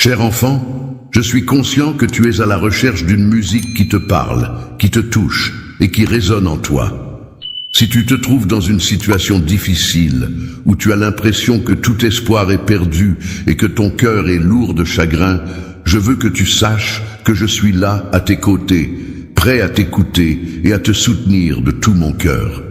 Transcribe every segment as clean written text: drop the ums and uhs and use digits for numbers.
Cher enfant, je suis conscient que tu es à la recherche d'une musique qui te parle, qui te touche et qui résonne en toi. Si tu te trouves dans une situation difficile, où tu as l'impression que tout espoir est perdu et que ton cœur est lourd de chagrin, je veux que tu saches que je suis là à tes côtés, prêt à t'écouter et à te soutenir de tout mon cœur.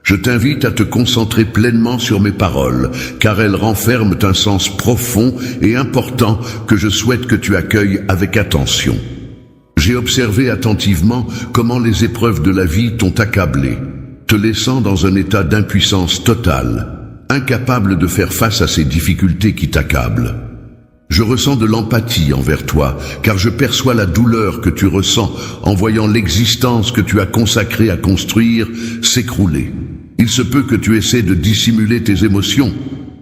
Je t'invite à te concentrer pleinement sur mes paroles, car elles renferment un sens profond et important que je souhaite que tu accueilles avec attention. J'ai observé attentivement comment les épreuves de la vie t'ont accablé, te laissant dans un état d'impuissance totale, incapable de faire face à ces difficultés qui t'accablent. Je ressens de l'empathie envers toi, car je perçois la douleur que tu ressens en voyant l'existence que tu as consacrée à construire s'écrouler. Il se peut que tu essaies de dissimuler tes émotions,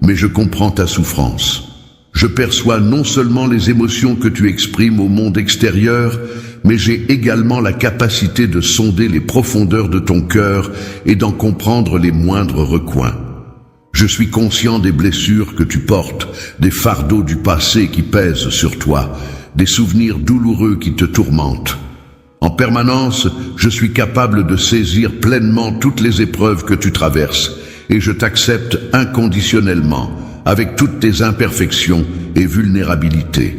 mais je comprends ta souffrance. Je perçois non seulement les émotions que tu exprimes au monde extérieur, mais j'ai également la capacité de sonder les profondeurs de ton cœur et d'en comprendre les moindres recoins. Je suis conscient des blessures que tu portes, des fardeaux du passé qui pèsent sur toi, des souvenirs douloureux qui te tourmentent. En permanence, je suis capable de saisir pleinement toutes les épreuves que tu traverses, et je t'accepte inconditionnellement, avec toutes tes imperfections et vulnérabilités.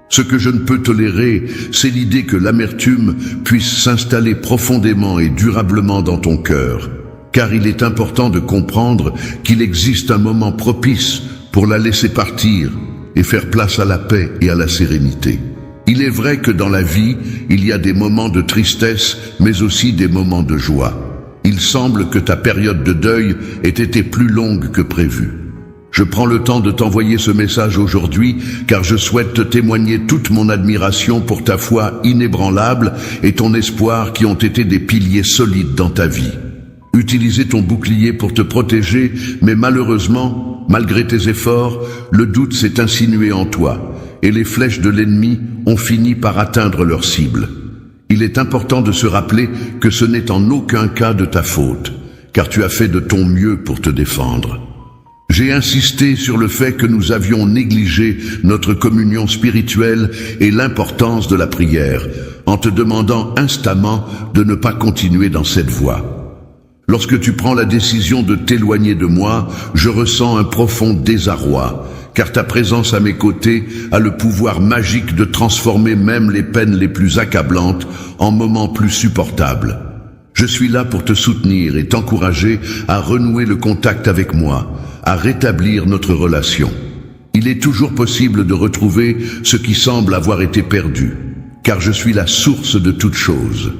Ce que je ne peux tolérer, c'est l'idée que l'amertume puisse s'installer profondément et durablement dans ton cœur, car il est important de comprendre qu'il existe un moment propice pour la laisser partir et faire place à la paix et à la sérénité. Il est vrai que dans la vie, il y a des moments de tristesse, mais aussi des moments de joie. Il semble que ta période de deuil ait été plus longue que prévu. Je prends le temps de t'envoyer ce message aujourd'hui, car je souhaite te témoigner toute mon admiration pour ta foi inébranlable et ton espoir qui ont été des piliers solides dans ta vie. Utiliser ton bouclier pour te protéger, mais malheureusement, malgré tes efforts, le doute s'est insinué en toi, et les flèches de l'ennemi ont fini par atteindre leur cible. Il est important de se rappeler que ce n'est en aucun cas de ta faute, car tu as fait de ton mieux pour te défendre. J'ai insisté sur le fait que nous avions négligé notre communion spirituelle et l'importance de la prière, en te demandant instamment de ne pas continuer dans cette voie. Lorsque tu prends la décision de t'éloigner de moi, je ressens un profond désarroi, car ta présence à mes côtés a le pouvoir magique de transformer même les peines les plus accablantes en moments plus supportables. Je suis là pour te soutenir et t'encourager à renouer le contact avec moi, à rétablir notre relation. Il est toujours possible de retrouver ce qui semble avoir été perdu, car je suis la source de toute chose.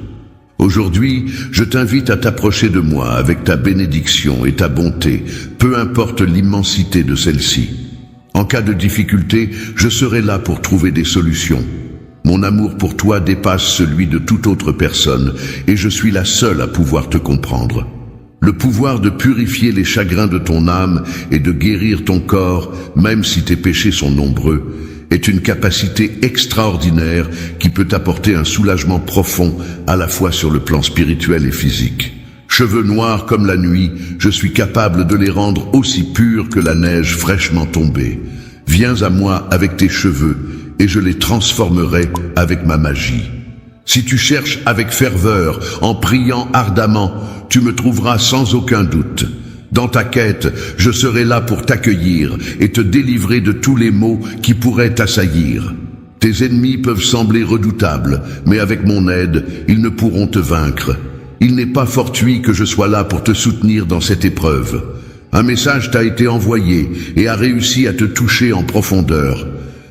Aujourd'hui, je t'invite à t'approcher de moi avec ta bénédiction et ta bonté, peu importe l'immensité de celle-ci. En cas de difficulté, je serai là pour trouver des solutions. Mon amour pour toi dépasse celui de toute autre personne, et je suis la seule à pouvoir te comprendre. Le pouvoir de purifier les chagrins de ton âme et de guérir ton corps, même si tes péchés sont nombreux, est une capacité extraordinaire qui peut apporter un soulagement profond à la fois sur le plan spirituel et physique. Cheveux noirs comme la nuit, je suis capable de les rendre aussi purs que la neige fraîchement tombée. Viens à moi avec tes cheveux et je les transformerai avec ma magie. Si tu cherches avec ferveur, en priant ardemment, tu me trouveras sans aucun doute. Dans ta quête, je serai là pour t'accueillir et te délivrer de tous les maux qui pourraient t'assaillir. Tes ennemis peuvent sembler redoutables, mais avec mon aide, ils ne pourront te vaincre. Il n'est pas fortuit que je sois là pour te soutenir dans cette épreuve. Un message t'a été envoyé et a réussi à te toucher en profondeur.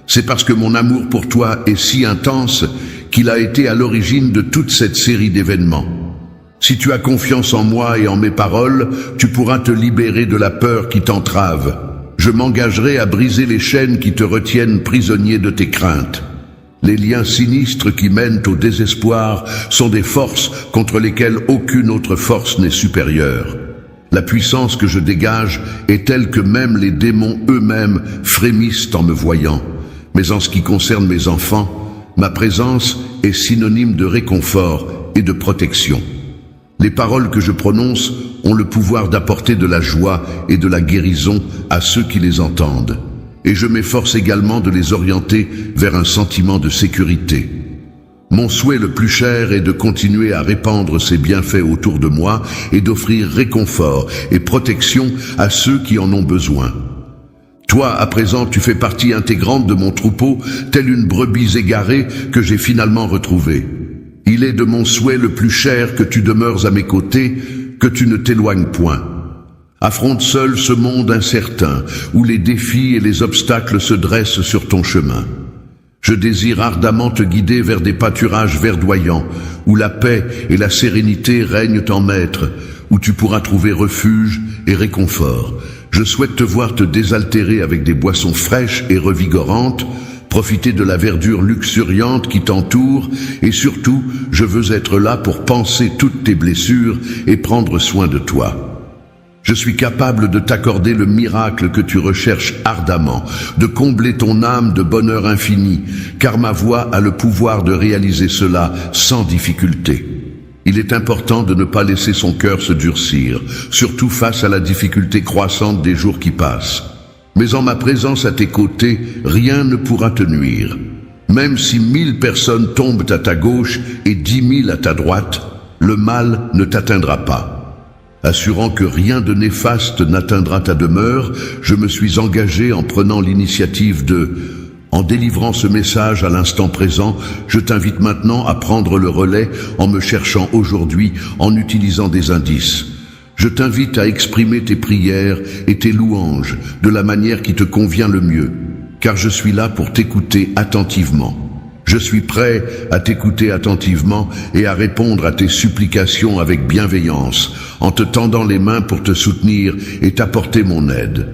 C'est parce que mon amour pour toi est si intense qu'il a été à l'origine de toute cette série d'événements. Si tu as confiance en moi et en mes paroles, tu pourras te libérer de la peur qui t'entrave. Je m'engagerai à briser les chaînes qui te retiennent prisonnier de tes craintes. Les liens sinistres qui mènent au désespoir sont des forces contre lesquelles aucune autre force n'est supérieure. La puissance que je dégage est telle que même les démons eux-mêmes frémissent en me voyant. Mais en ce qui concerne mes enfants, ma présence est synonyme de réconfort et de protection. Les paroles que je prononce ont le pouvoir d'apporter de la joie et de la guérison à ceux qui les entendent. et je m'efforce également de les orienter vers un sentiment de sécurité. Mon souhait le plus cher est de continuer à répandre ces bienfaits autour de moi et d'offrir réconfort et protection à ceux qui en ont besoin. Toi, à présent, tu fais partie intégrante de mon troupeau, telle une brebis égarée que j'ai finalement retrouvée. Il est de mon souhait le plus cher que tu demeures à mes côtés, que tu ne t'éloignes point. Affronte seul ce monde incertain, où les défis et les obstacles se dressent sur ton chemin. Je désire ardemment te guider vers des pâturages verdoyants, où la paix et la sérénité règnent en maître, où tu pourras trouver refuge et réconfort. Je souhaite te voir te désaltérer avec des boissons fraîches et revigorantes, profiter de la verdure luxuriante qui t'entoure, et surtout, je veux être là pour panser toutes tes blessures et prendre soin de toi. Je suis capable de t'accorder le miracle que tu recherches ardemment, de combler ton âme de bonheur infini, car ma voix a le pouvoir de réaliser cela sans difficulté. Il est important de ne pas laisser son cœur se durcir, surtout face à la difficulté croissante des jours qui passent. Mais en ma présence à tes côtés, rien ne pourra te nuire. Même si 1000 personnes tombent à ta gauche et 10 000 à ta droite, le mal ne t'atteindra pas. Assurant que rien de néfaste n'atteindra ta demeure, je me suis engagé en prenant l'initiative En délivrant ce message à l'instant présent, je t'invite maintenant à prendre le relais en me cherchant aujourd'hui, en utilisant des indices. Je t'invite à exprimer tes prières et tes louanges de la manière qui te convient le mieux, car je suis là pour t'écouter attentivement. Je suis prêt à t'écouter attentivement et à répondre à tes supplications avec bienveillance, en te tendant les mains pour te soutenir et t'apporter mon aide.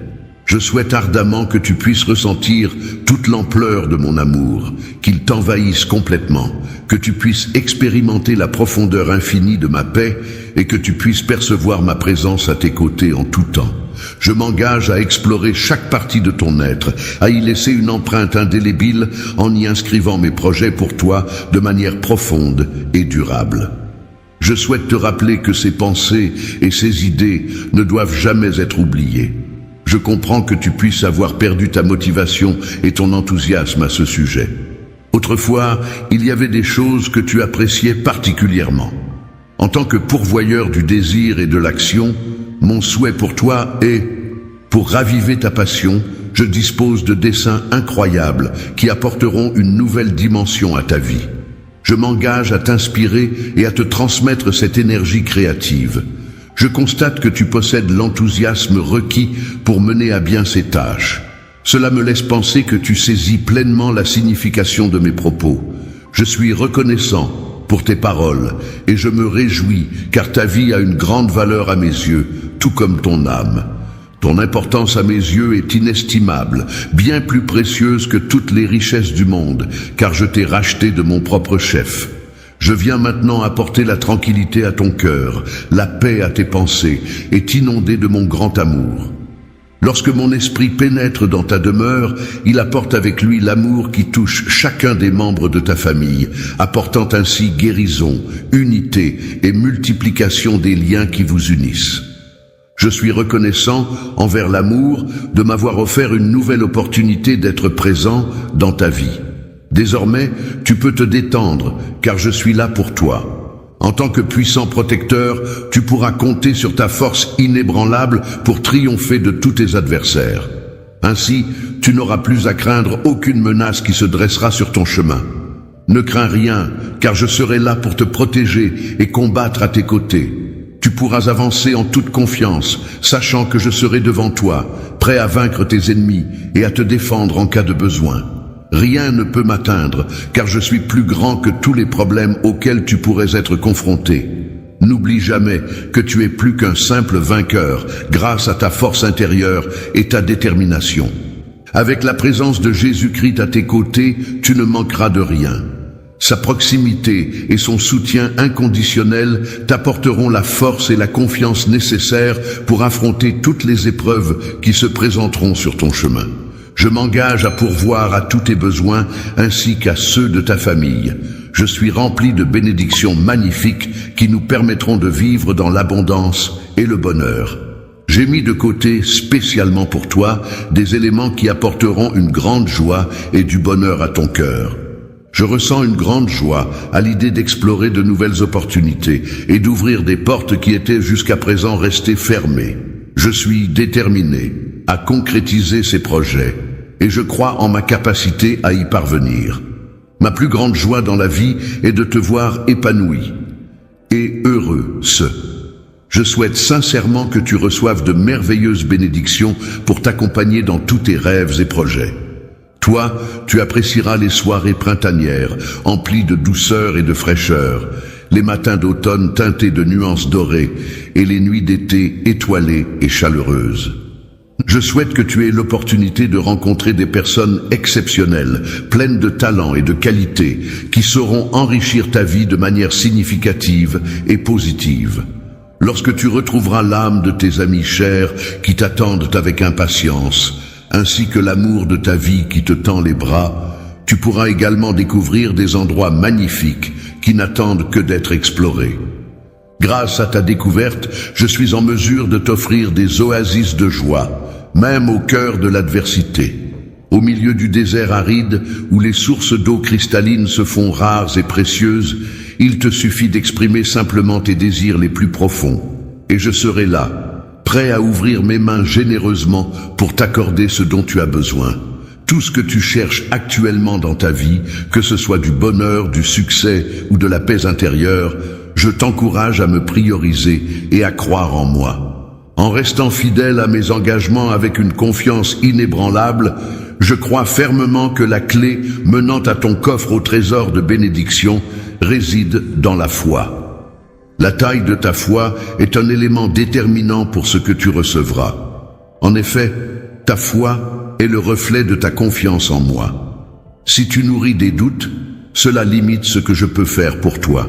Je souhaite ardemment que tu puisses ressentir toute l'ampleur de mon amour, qu'il t'envahisse complètement, que tu puisses expérimenter la profondeur infinie de ma paix et que tu puisses percevoir ma présence à tes côtés en tout temps. Je m'engage à explorer chaque partie de ton être, à y laisser une empreinte indélébile en y inscrivant mes projets pour toi de manière profonde et durable. Je souhaite te rappeler que ces pensées et ces idées ne doivent jamais être oubliées. Je comprends que tu puisses avoir perdu ta motivation et ton enthousiasme à ce sujet. Autrefois, il y avait des choses que tu appréciais particulièrement. En tant que pourvoyeur du désir et de l'action, mon souhait pour toi est, pour raviver ta passion, je dispose de dessins incroyables qui apporteront une nouvelle dimension à ta vie. Je m'engage à t'inspirer et à te transmettre cette énergie créative. Je constate que tu possèdes l'enthousiasme requis pour mener à bien ces tâches. Cela me laisse penser que tu saisis pleinement la signification de mes propos. Je suis reconnaissant pour tes paroles et je me réjouis car ta vie a une grande valeur à mes yeux, tout comme ton âme. Ton importance à mes yeux est inestimable, bien plus précieuse que toutes les richesses du monde, car je t'ai racheté de mon propre chef. Je viens maintenant apporter la tranquillité à ton cœur, la paix à tes pensées, et t'inonder de mon grand amour. Lorsque mon esprit pénètre dans ta demeure, il apporte avec lui l'amour qui touche chacun des membres de ta famille, apportant ainsi guérison, unité et multiplication des liens qui vous unissent. Je suis reconnaissant envers l'amour de m'avoir offert une nouvelle opportunité d'être présent dans ta vie. Désormais, tu peux te détendre, car je suis là pour toi. En tant que puissant protecteur, tu pourras compter sur ta force inébranlable pour triompher de tous tes adversaires. Ainsi, tu n'auras plus à craindre aucune menace qui se dressera sur ton chemin. Ne crains rien, car je serai là pour te protéger et combattre à tes côtés. Tu pourras avancer en toute confiance, sachant que je serai devant toi, prêt à vaincre tes ennemis et à te défendre en cas de besoin. Rien ne peut m'atteindre, car je suis plus grand que tous les problèmes auxquels tu pourrais être confronté. N'oublie jamais que tu es plus qu'un simple vainqueur, grâce à ta force intérieure et ta détermination. Avec la présence de Jésus-Christ à tes côtés, tu ne manqueras de rien. Sa proximité et son soutien inconditionnel t'apporteront la force et la confiance nécessaires pour affronter toutes les épreuves qui se présenteront sur ton chemin. Je m'engage à pourvoir à tous tes besoins ainsi qu'à ceux de ta famille. Je suis rempli de bénédictions magnifiques qui nous permettront de vivre dans l'abondance et le bonheur. J'ai mis de côté, spécialement pour toi, des éléments qui apporteront une grande joie et du bonheur à ton cœur. Je ressens une grande joie à l'idée d'explorer de nouvelles opportunités et d'ouvrir des portes qui étaient jusqu'à présent restées fermées. Je suis déterminé à concrétiser ces projets et je crois en ma capacité à y parvenir. Ma plus grande joie dans la vie est de te voir épanoui et heureux. Je souhaite sincèrement que tu reçoives de merveilleuses bénédictions pour t'accompagner dans tous tes rêves et projets. Toi, tu apprécieras les soirées printanières, emplies de douceur et de fraîcheur, les matins d'automne teintés de nuances dorées et les nuits d'été étoilées et chaleureuses. Je souhaite que tu aies l'opportunité de rencontrer des personnes exceptionnelles, pleines de talent et de qualité, qui sauront enrichir ta vie de manière significative et positive. Lorsque tu retrouveras l'âme de tes amis chers qui t'attendent avec impatience, ainsi que l'amour de ta vie qui te tend les bras, tu pourras également découvrir des endroits magnifiques qui n'attendent que d'être explorés. Grâce à ta découverte, je suis en mesure de t'offrir des oasis de joie, même au cœur de l'adversité. Au milieu du désert aride, où les sources d'eau cristalline se font rares et précieuses, il te suffit d'exprimer simplement tes désirs les plus profonds, et je serai là, prêt à ouvrir mes mains généreusement pour t'accorder ce dont tu as besoin. Tout ce que tu cherches actuellement dans ta vie, que ce soit du bonheur, du succès ou de la paix intérieure, je t'encourage à me prioriser et à croire en moi. En restant fidèle à mes engagements avec une confiance inébranlable, je crois fermement que la clé menant à ton coffre au trésor de bénédiction réside dans la foi. La taille de ta foi est un élément déterminant pour ce que tu recevras. En effet, ta foi est le reflet de ta confiance en moi. Si tu nourris des doutes, cela limite ce que je peux faire pour toi.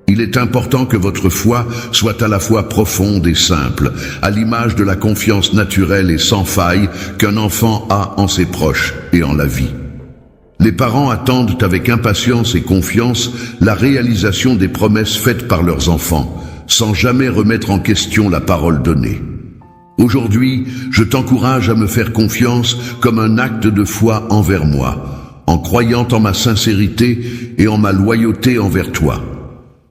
Il est important que votre foi soit à la fois profonde et simple, à l'image de la confiance naturelle et sans faille qu'un enfant a en ses proches et en la vie. Les parents attendent avec impatience et confiance la réalisation des promesses faites par leurs enfants, sans jamais remettre en question la parole donnée. Aujourd'hui, je t'encourage à me faire confiance comme un acte de foi envers moi, en croyant en ma sincérité et en ma loyauté envers toi.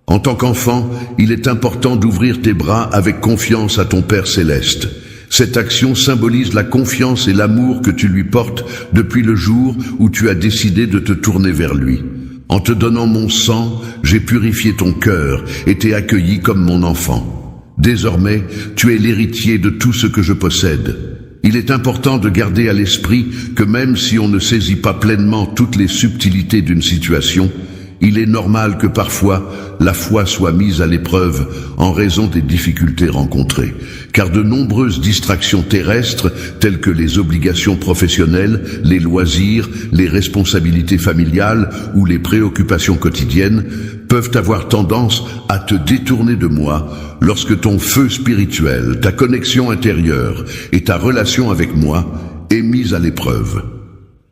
En tant qu'enfant, il est important d'ouvrir tes bras avec confiance à ton Père céleste. Cette action symbolise la confiance et l'amour que tu lui portes depuis le jour où tu as décidé de te tourner vers lui. En te donnant mon sang, j'ai purifié ton cœur et t'ai accueilli comme mon enfant. Désormais, tu es l'héritier de tout ce que je possède. Il est important de garder à l'esprit que même si on ne saisit pas pleinement toutes les subtilités d'une situation, il est normal que parfois la foi soit mise à l'épreuve en raison des difficultés rencontrées, car de nombreuses distractions terrestres, telles que les obligations professionnelles, les loisirs, les responsabilités familiales ou les préoccupations quotidiennes, peuvent avoir tendance à te détourner de moi lorsque ton feu spirituel, ta connexion intérieure et ta relation avec moi est mise à l'épreuve.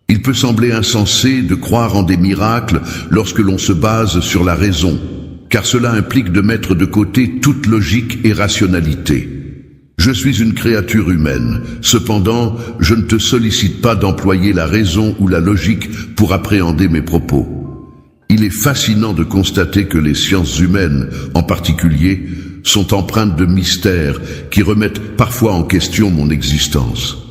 Il peut sembler insensé de croire en des miracles lorsque l'on se base sur la raison, car cela implique de mettre de côté toute logique et rationalité. Je suis une créature humaine, cependant, je ne te sollicite pas d'employer la raison ou la logique pour appréhender mes propos. Il est fascinant de constater que les sciences humaines, en particulier, sont empreintes de mystères qui remettent parfois en question mon existence.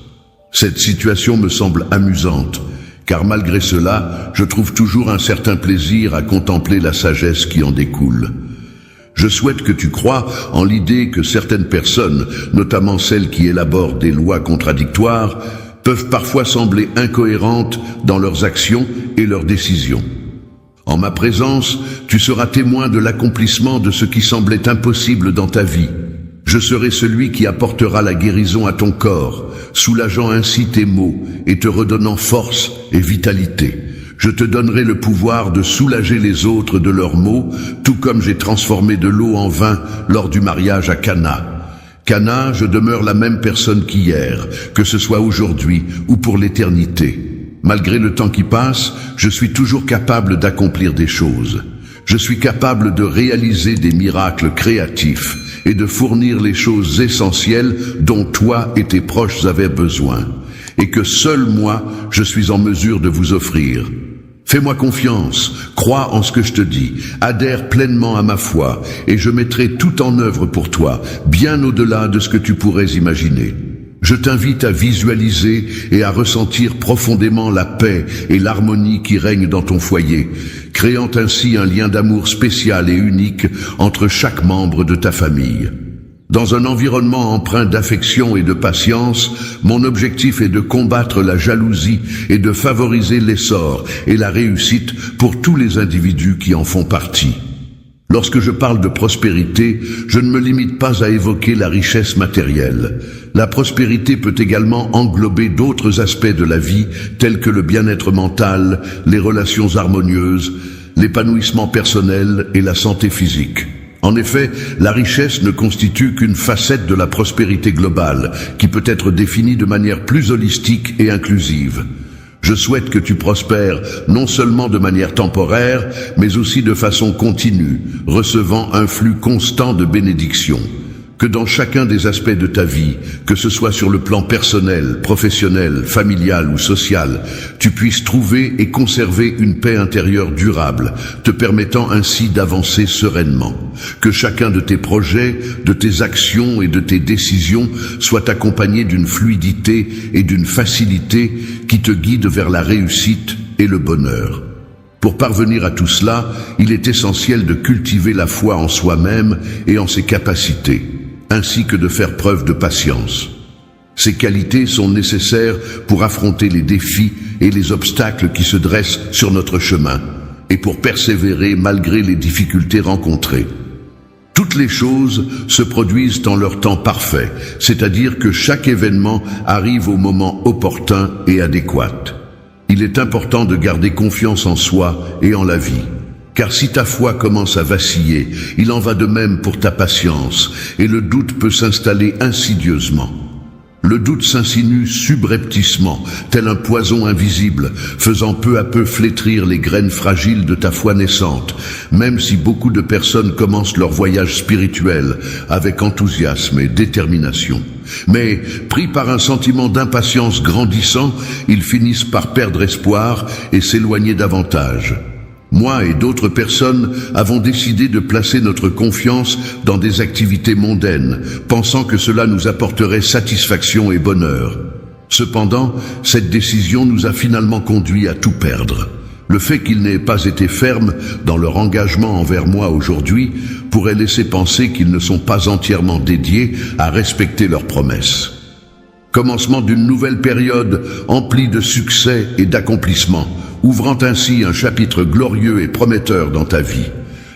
Cette situation me semble amusante, car malgré cela, je trouve toujours un certain plaisir à contempler la sagesse qui en découle. Je souhaite que tu crois en l'idée que certaines personnes, notamment celles qui élaborent des lois contradictoires, peuvent parfois sembler incohérentes dans leurs actions et leurs décisions. En ma présence, tu seras témoin de l'accomplissement de ce qui semblait impossible dans ta vie. Je serai celui qui apportera la guérison à ton corps, soulageant ainsi tes maux et te redonnant force et vitalité. Je te donnerai le pouvoir de soulager les autres de leurs maux, tout comme j'ai transformé de l'eau en vin lors du mariage à Cana. Cana, je demeure la même personne qu'hier, que ce soit aujourd'hui ou pour l'éternité. Malgré le temps qui passe, je suis toujours capable d'accomplir des choses. Je suis capable de réaliser des miracles créatifs et de fournir les choses essentielles dont toi et tes proches avaient besoin, et que seul moi, je suis en mesure de vous offrir. Fais-moi confiance, crois en ce que je te dis, adhère pleinement à ma foi, et je mettrai tout en œuvre pour toi, bien au-delà de ce que tu pourrais imaginer. Je t'invite à visualiser et à ressentir profondément la paix et l'harmonie qui règnent dans ton foyer, créant ainsi un lien d'amour spécial et unique entre chaque membre de ta famille. Dans un environnement empreint d'affection et de patience, mon objectif est de combattre la jalousie et de favoriser l'essor et la réussite pour tous les individus qui en font partie. Lorsque je parle de prospérité, je ne me limite pas à évoquer la richesse matérielle. La prospérité peut également englober d'autres aspects de la vie, tels que le bien-être mental, les relations harmonieuses, l'épanouissement personnel et la santé physique. En effet, la richesse ne constitue qu'une facette de la prospérité globale, qui peut être définie de manière plus holistique et inclusive. Je souhaite que tu prospères non seulement de manière temporaire, mais aussi de façon continue, recevant un flux constant de bénédictions. Que dans chacun des aspects de ta vie, que ce soit sur le plan personnel, professionnel, familial ou social, tu puisses trouver et conserver une paix intérieure durable, te permettant ainsi d'avancer sereinement. Que chacun de tes projets, de tes actions et de tes décisions soit accompagné d'une fluidité et d'une facilité qui te guide vers la réussite et le bonheur. Pour parvenir à tout cela, il est essentiel de cultiver la foi en soi-même et en ses capacités, ainsi que de faire preuve de patience. Ces qualités sont nécessaires pour affronter les défis et les obstacles qui se dressent sur notre chemin, et pour persévérer malgré les difficultés rencontrées. Toutes les choses se produisent en leur temps parfait, c'est-à-dire que chaque événement arrive au moment opportun et adéquat. Il est important de garder confiance en soi et en la vie. Car si ta foi commence à vaciller, il en va de même pour ta patience, et le doute peut s'installer insidieusement. Le doute s'insinue subrepticement, tel un poison invisible, faisant peu à peu flétrir les graines fragiles de ta foi naissante, même si beaucoup de personnes commencent leur voyage spirituel avec enthousiasme et détermination. Mais, pris par un sentiment d'impatience grandissant, ils finissent par perdre espoir et s'éloigner davantage. Moi et d'autres personnes avons décidé de placer notre confiance dans des activités mondaines, pensant que cela nous apporterait satisfaction et bonheur. Cependant, cette décision nous a finalement conduit à tout perdre. Le fait qu'ils n'aient pas été fermes dans leur engagement envers moi aujourd'hui pourrait laisser penser qu'ils ne sont pas entièrement dédiés à respecter leurs promesses. Commencement d'une nouvelle période emplie de succès et d'accomplissements, ouvrant ainsi un chapitre glorieux et prometteur dans ta vie.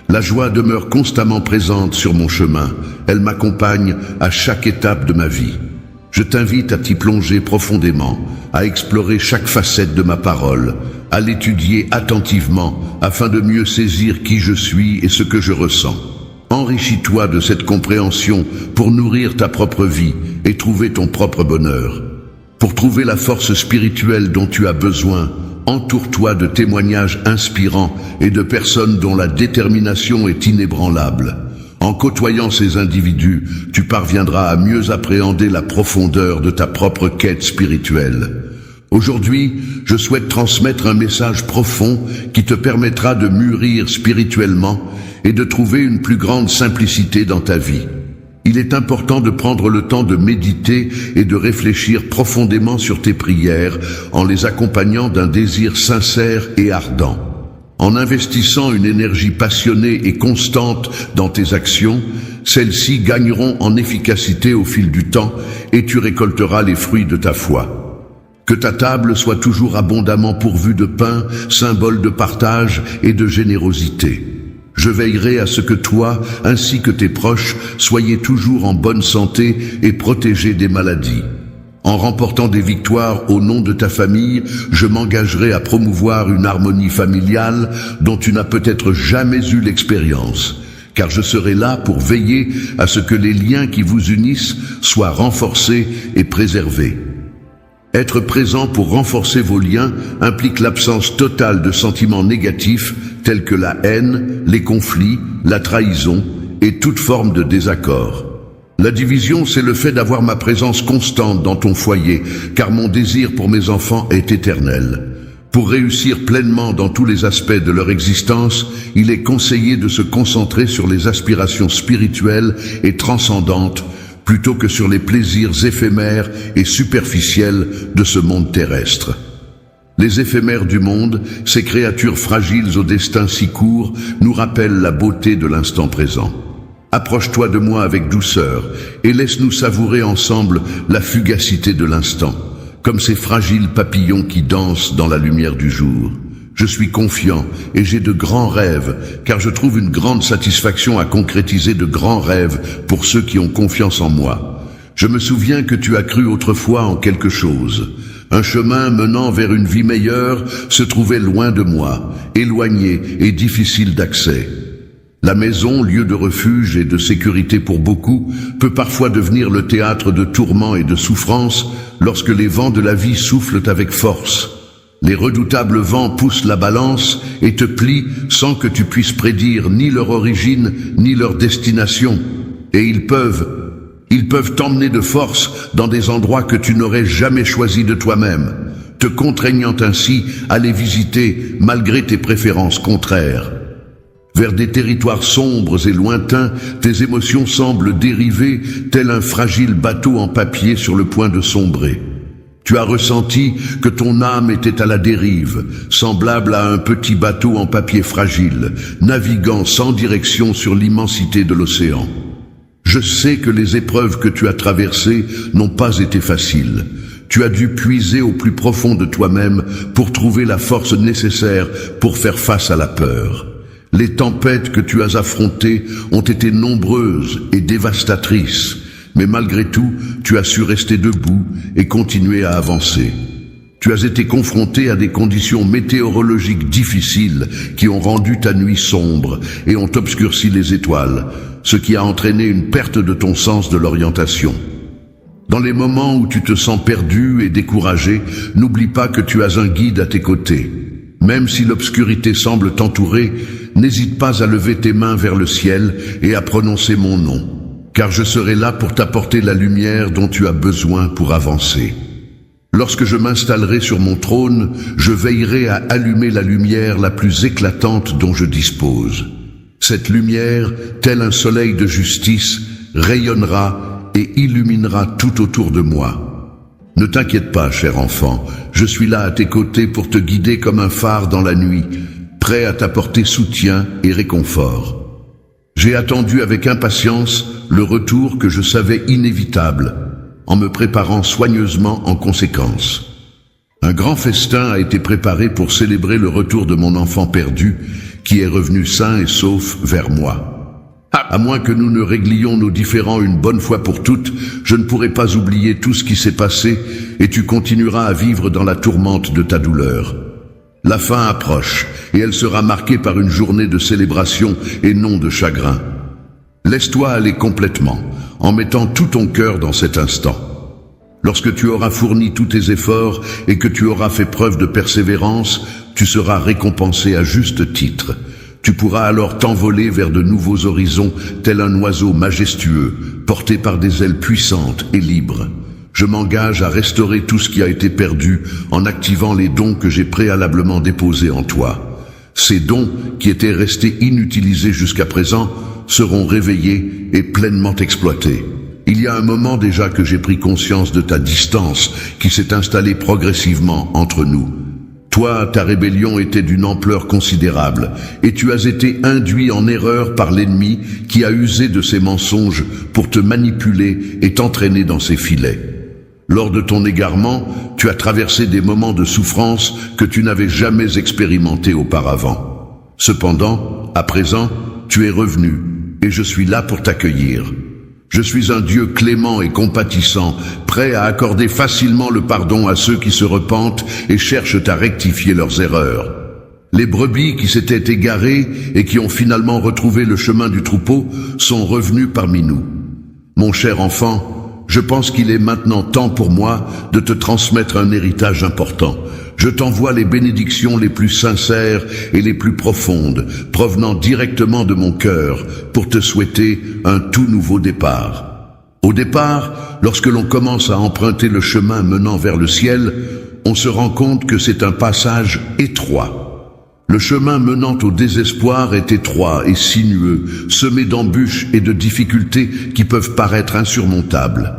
La joie demeure constamment présente sur mon chemin. Elle m'accompagne à chaque étape de ma vie. Je t'invite à t'y plonger profondément, à explorer chaque facette de ma parole, à l'étudier attentivement afin de mieux saisir qui je suis et ce que je ressens. Enrichis-toi de cette compréhension pour nourrir ta propre vie et trouver ton propre bonheur. Pour trouver la force spirituelle dont tu as besoin, entoure-toi de témoignages inspirants et de personnes dont la détermination est inébranlable. En côtoyant ces individus, tu parviendras à mieux appréhender la profondeur de ta propre quête spirituelle. Aujourd'hui, je souhaite transmettre un message profond qui te permettra de mûrir spirituellement et de trouver une plus grande simplicité dans ta vie. Il est important de prendre le temps de méditer et de réfléchir profondément sur tes prières en les accompagnant d'un désir sincère et ardent. En investissant une énergie passionnée et constante dans tes actions, celles-ci gagneront en efficacité au fil du temps et tu récolteras les fruits de ta foi. Que ta table soit toujours abondamment pourvue de pain, symbole de partage et de générosité. Je veillerai à ce que toi, ainsi que tes proches, soyez toujours en bonne santé et protégés des maladies. En remportant des victoires au nom de ta famille, je m'engagerai à promouvoir une harmonie familiale dont tu n'as peut-être jamais eu l'expérience, car je serai là pour veiller à ce que les liens qui vous unissent soient renforcés et préservés. Être présent pour renforcer vos liens implique l'absence totale de sentiments négatifs tels que la haine, les conflits, la trahison et toute forme de désaccord. La division, c'est le fait d'avoir ma présence constante dans ton foyer, car mon désir pour mes enfants est éternel. Pour réussir pleinement dans tous les aspects de leur existence, il est conseillé de se concentrer sur les aspirations spirituelles et transcendantes, plutôt que sur les plaisirs éphémères et superficiels de ce monde terrestre. Les éphémères du monde, ces créatures fragiles au destin si court, nous rappellent la beauté de l'instant présent. Approche-toi de moi avec douceur et laisse-nous savourer ensemble la fugacité de l'instant, comme ces fragiles papillons qui dansent dans la lumière du jour. Je suis confiant et j'ai de grands rêves, car je trouve une grande satisfaction à concrétiser de grands rêves pour ceux qui ont confiance en moi. Je me souviens que tu as cru autrefois en quelque chose. Un chemin menant vers une vie meilleure se trouvait loin de moi, éloigné et difficile d'accès. La maison, lieu de refuge et de sécurité pour beaucoup, peut parfois devenir le théâtre de tourments et de souffrances lorsque les vents de la vie soufflent avec force. Les redoutables vents poussent la balance et te plient sans que tu puisses prédire ni leur origine ni leur destination. Et ils peuvent t'emmener de force dans des endroits que tu n'aurais jamais choisis de toi-même, te contraignant ainsi à les visiter malgré tes préférences contraires. Vers des territoires sombres et lointains, tes émotions semblent dériver tel un fragile bateau en papier sur le point de sombrer. Tu as ressenti que ton âme était à la dérive, semblable à un petit bateau en papier fragile, naviguant sans direction sur l'immensité de l'océan. Je sais que les épreuves que tu as traversées n'ont pas été faciles. Tu as dû puiser au plus profond de toi-même pour trouver la force nécessaire pour faire face à la peur. Les tempêtes que tu as affrontées ont été nombreuses et dévastatrices, mais malgré tout, tu as su rester debout et continuer à avancer. Tu as été confronté à des conditions météorologiques difficiles qui ont rendu ta nuit sombre et ont obscurci les étoiles, ce qui a entraîné une perte de ton sens de l'orientation. Dans les moments où tu te sens perdu et découragé, n'oublie pas que tu as un guide à tes côtés. Même si l'obscurité semble t'entourer, n'hésite pas à lever tes mains vers le ciel et à prononcer mon nom, car je serai là pour t'apporter la lumière dont tu as besoin pour avancer. Lorsque je m'installerai sur mon trône, je veillerai à allumer la lumière la plus éclatante dont je dispose. Cette lumière, tel un soleil de justice, rayonnera et illuminera tout autour de moi. Ne t'inquiète pas, cher enfant, je suis là à tes côtés pour te guider comme un phare dans la nuit, prêt à t'apporter soutien et réconfort. J'ai attendu avec impatience le retour que je savais inévitable, en me préparant soigneusement en conséquence. Un grand festin a été préparé pour célébrer le retour de mon enfant perdu, qui est revenu sain et sauf vers moi. À moins que nous ne réglions nos différends une bonne fois pour toutes, je ne pourrai pas oublier tout ce qui s'est passé et tu continueras à vivre dans la tourmente de ta douleur. La fin approche et elle sera marquée par une journée de célébration et non de chagrin. Laisse-toi aller complètement, en mettant tout ton cœur dans cet instant. Lorsque tu auras fourni tous tes efforts et que tu auras fait preuve de persévérance, tu seras récompensé à juste titre. Tu pourras alors t'envoler vers de nouveaux horizons, tel un oiseau majestueux, porté par des ailes puissantes et libres. Je m'engage à restaurer tout ce qui a été perdu en activant les dons que j'ai préalablement déposés en toi. Ces dons, qui étaient restés inutilisés jusqu'à présent, seront réveillés et pleinement exploités. Il y a un moment déjà que j'ai pris conscience de ta distance qui s'est installée progressivement entre nous. Toi, ta rébellion était d'une ampleur considérable, et tu as été induit en erreur par l'ennemi qui a usé de ses mensonges pour te manipuler et t'entraîner dans ses filets. Lors de ton égarement, tu as traversé des moments de souffrance que tu n'avais jamais expérimentés auparavant. Cependant, à présent, tu es revenu, et je suis là pour t'accueillir. Je suis un Dieu clément et compatissant, prêt à accorder facilement le pardon à ceux qui se repentent et cherchent à rectifier leurs erreurs. Les brebis qui s'étaient égarées et qui ont finalement retrouvé le chemin du troupeau sont revenus parmi nous. Mon cher enfant, je pense qu'il est maintenant temps pour moi de te transmettre un héritage important. Je t'envoie les bénédictions les plus sincères et les plus profondes, provenant directement de mon cœur, pour te souhaiter un tout nouveau départ. Au départ, lorsque l'on commence à emprunter le chemin menant vers le ciel, on se rend compte que c'est un passage étroit. Le chemin menant au désespoir est étroit et sinueux, semé d'embûches et de difficultés qui peuvent paraître insurmontables.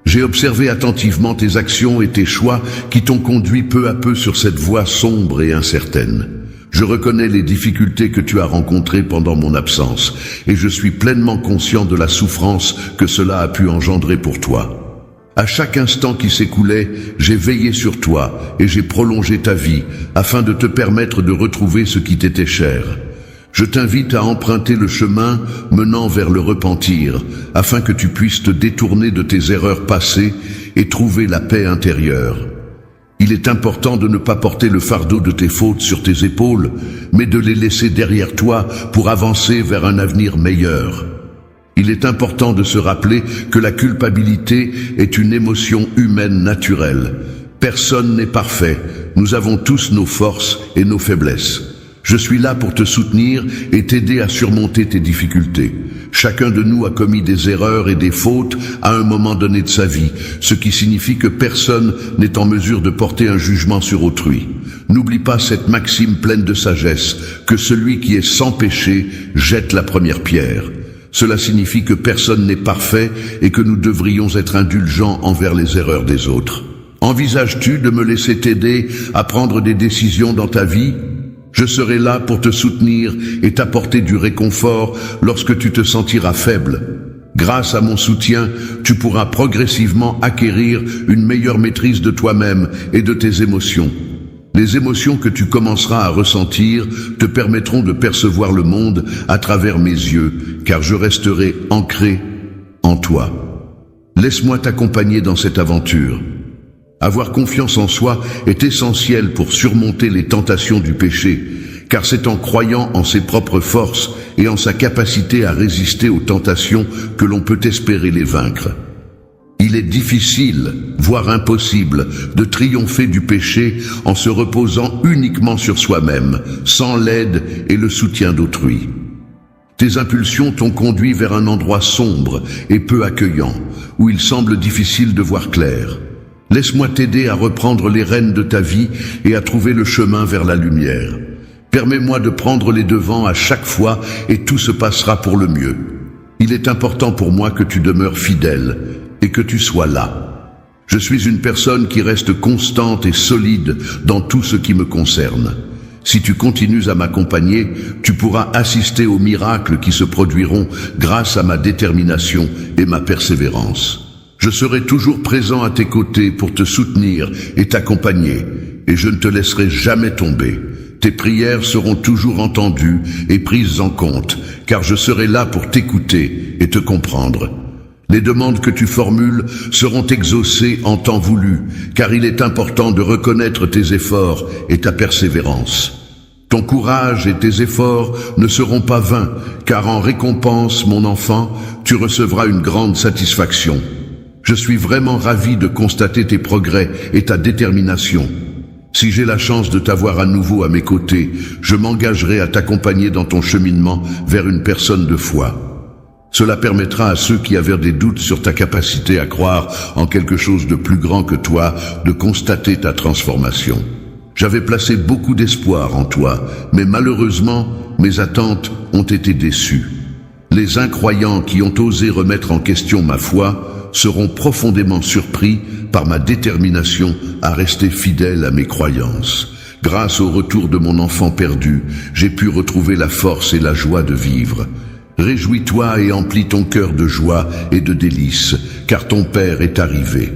J'ai observé attentivement tes actions et tes choix qui t'ont conduit peu à peu sur cette voie sombre et incertaine. Je reconnais les difficultés que tu as rencontrées pendant mon absence et je suis pleinement conscient de la souffrance que cela a pu engendrer pour toi. À chaque instant qui s'écoulait, j'ai veillé sur toi et j'ai prolongé ta vie afin de te permettre de retrouver ce qui t'était cher. Je t'invite à emprunter le chemin menant vers le repentir afin que tu puisses te détourner de tes erreurs passées et trouver la paix intérieure. Il est important de ne pas porter le fardeau de tes fautes sur tes épaules, mais de les laisser derrière toi pour avancer vers un avenir meilleur. Il est important de se rappeler que la culpabilité est une émotion humaine naturelle. Personne n'est parfait. Nous avons tous nos forces et nos faiblesses. Je suis là pour te soutenir et t'aider à surmonter tes difficultés. Chacun de nous a commis des erreurs et des fautes à un moment donné de sa vie, ce qui signifie que personne n'est en mesure de porter un jugement sur autrui. N'oublie pas cette maxime pleine de sagesse, que celui qui est sans péché jette la première pierre. Cela signifie que personne n'est parfait et que nous devrions être indulgents envers les erreurs des autres. Envisages-tu de me laisser t'aider à prendre des décisions dans ta vie ? Je serai là pour te soutenir et t'apporter du réconfort lorsque tu te sentiras faible. Grâce à mon soutien, tu pourras progressivement acquérir une meilleure maîtrise de toi-même et de tes émotions. Les émotions que tu commenceras à ressentir te permettront de percevoir le monde à travers mes yeux, car je resterai ancré en toi. Laisse-moi t'accompagner dans cette aventure. Avoir confiance en soi est essentiel pour surmonter les tentations du péché, car c'est en croyant en ses propres forces et en sa capacité à résister aux tentations que l'on peut espérer les vaincre. Il est difficile, voire impossible, de triompher du péché en se reposant uniquement sur soi-même, sans l'aide et le soutien d'autrui. Tes impulsions t'ont conduit vers un endroit sombre et peu accueillant, où il semble difficile de voir clair. Laisse-moi t'aider à reprendre les rênes de ta vie et à trouver le chemin vers la lumière. Permets-moi de prendre les devants à chaque fois et tout se passera pour le mieux. Il est important pour moi que tu demeures fidèle et que tu sois là. Je suis une personne qui reste constante et solide dans tout ce qui me concerne. Si tu continues à m'accompagner, tu pourras assister aux miracles qui se produiront grâce à ma détermination et ma persévérance. Je serai toujours présent à tes côtés pour te soutenir et t'accompagner, et je ne te laisserai jamais tomber. Tes prières seront toujours entendues et prises en compte, car je serai là pour t'écouter et te comprendre. Les demandes que tu formules seront exaucées en temps voulu, car il est important de reconnaître tes efforts et ta persévérance. Ton courage et tes efforts ne seront pas vains, car en récompense, mon enfant, tu recevras une grande satisfaction. Je suis vraiment ravi de constater tes progrès et ta détermination. Si j'ai la chance de t'avoir à nouveau à mes côtés, je m'engagerai à t'accompagner dans ton cheminement vers une personne de foi. Cela permettra à ceux qui avaient des doutes sur ta capacité à croire en quelque chose de plus grand que toi de constater ta transformation. J'avais placé beaucoup d'espoir en toi, mais malheureusement, mes attentes ont été déçues. Les incroyants qui ont osé remettre en question ma foi seront profondément surpris par ma détermination à rester fidèle à mes croyances. Grâce au retour de mon enfant perdu, j'ai pu retrouver la force et la joie de vivre. Réjouis-toi et emplis ton cœur de joie et de délices, car ton Père est arrivé.